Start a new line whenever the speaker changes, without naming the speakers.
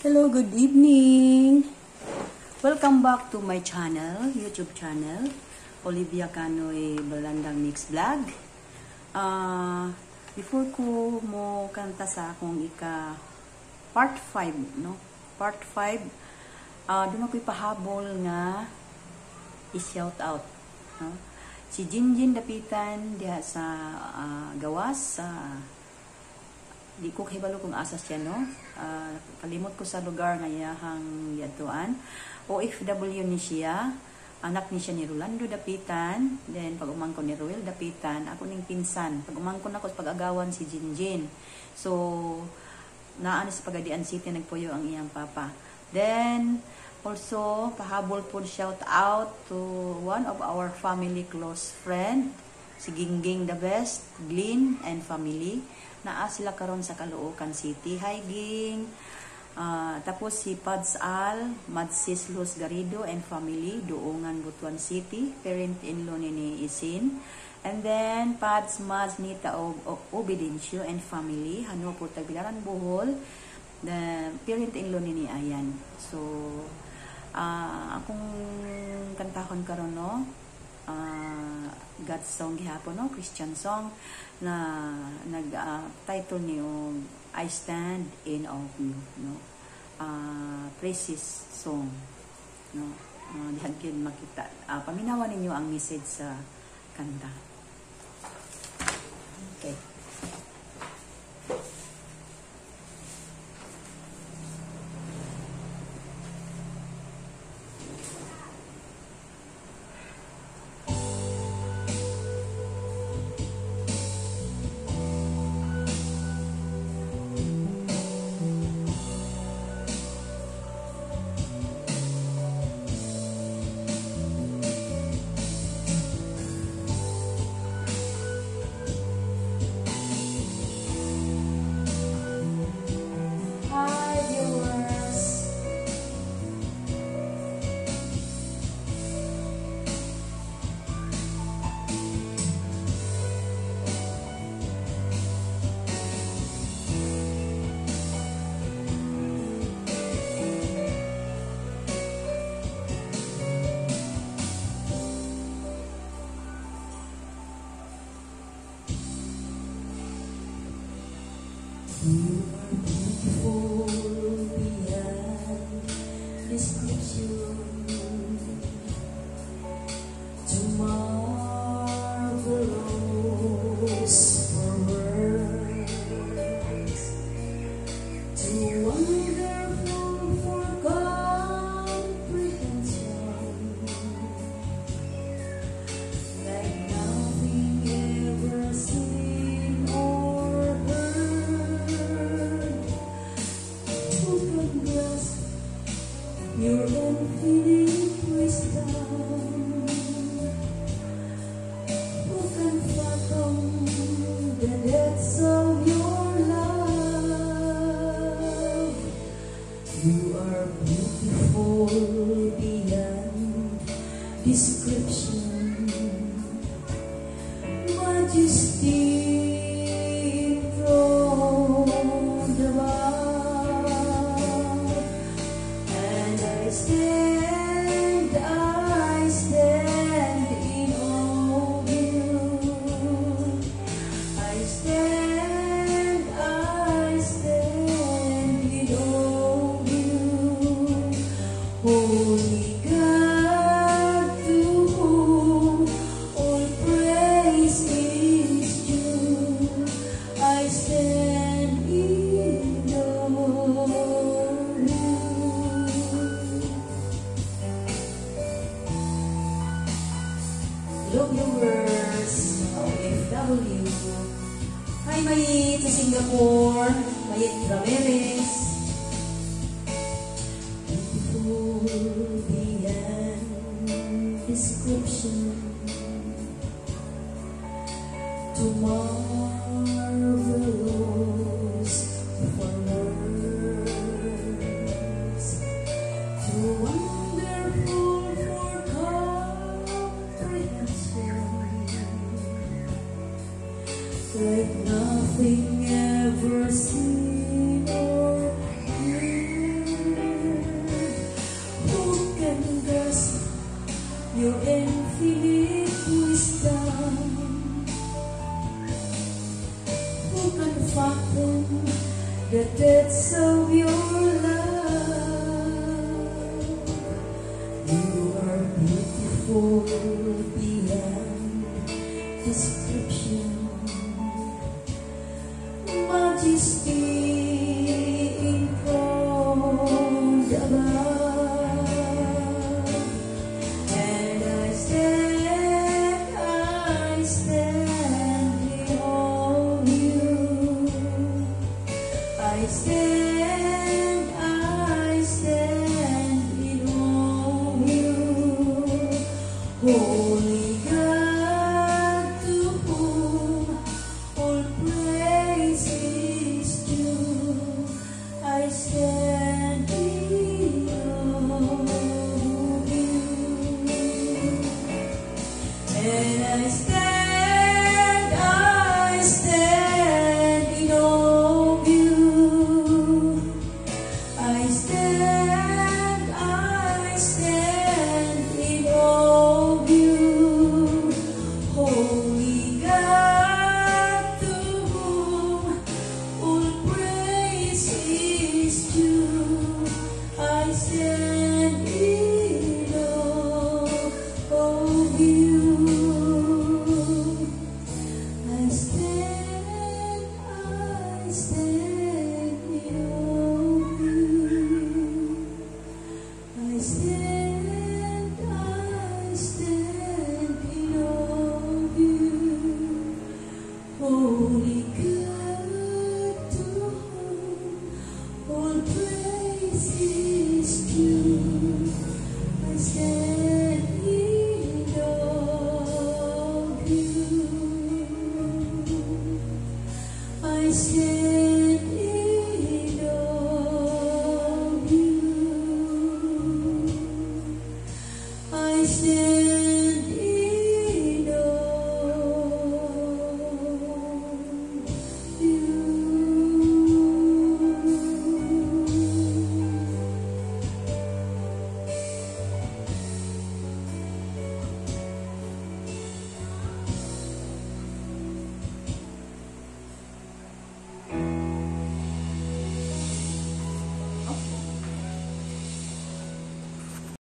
Hello, good evening. Welcome back to my channel, YouTube channel, Olivia Canoy Berlandang Mix Vlog. Before ko mo kanta sa akong part 5, no? Part 5, doon ako'y pahabol nga i-shout out, no? Si Jinjin Dapitan diha sa gawas sa di ko kahibalo kung asas siya, no? Kalimot ko sa lugar nga iyahang yatuan. OFW ni siya. Anak ni siya ni Rolando Dapitan. Then, pag umangkon ni Roel Dapitan, ako ning pinsan. Pag umangkon ako sa pag-agawan si Jinjin. So, naan sa Pagadian City, nagpuyo ang iyang papa. Then, also, pahabol po shout out to one of our family close friend, si Gingging the Best, Glynn and family. Naa sila karon sa Caloocan City. Hi, Ging. Tapos si Pads Al, Madsis Luz Garrido and family, Duongan, Butuan City. Parent-in-law ni Isin. And then, Pads Mads Nita Obidencio and family. Hano po Tagbilaran, Bohol. The parent-in-law ni Ayan. So, akong kantahon karon, no? God's song gihapon, no? Christian song na title niyo I Stand in Awe of You, no? Praises song, no? Dihan kin makita paminawan ninyo ang message sa kanta. Okay. You are beautiful beyond description, too marvelous for words, too wonderful for comprehension, like nothing ever seen or your infinite wisdom. Who can fathom the depths of your love? You are beautiful beyond description, majesty enthroned above. I stand in awe of you. I stand in awe of you. Holy God, to whom all praise is due. I stand in awe of you. Hello viewers, OFW. Hi Mayit sa Singapore, Mayit Ramirez. Beautiful beyond description, too marvelous for words, too wonderful for comprehension, like nothing ever seen or heard.
fathom the depths of your love. You are beautiful beyond description, majesty enthroned above. And I stand before you. I stand before you. Holy God, to whom all praise is due, I stand before you. And I stand in awe of you. I stand in awe of you. Holy God, to whom all praise is due, I stand in awe of you. I stand in awe of you. I stand in awe of you. Holy God, to whom all praise is due, I stand in awe of you. I stand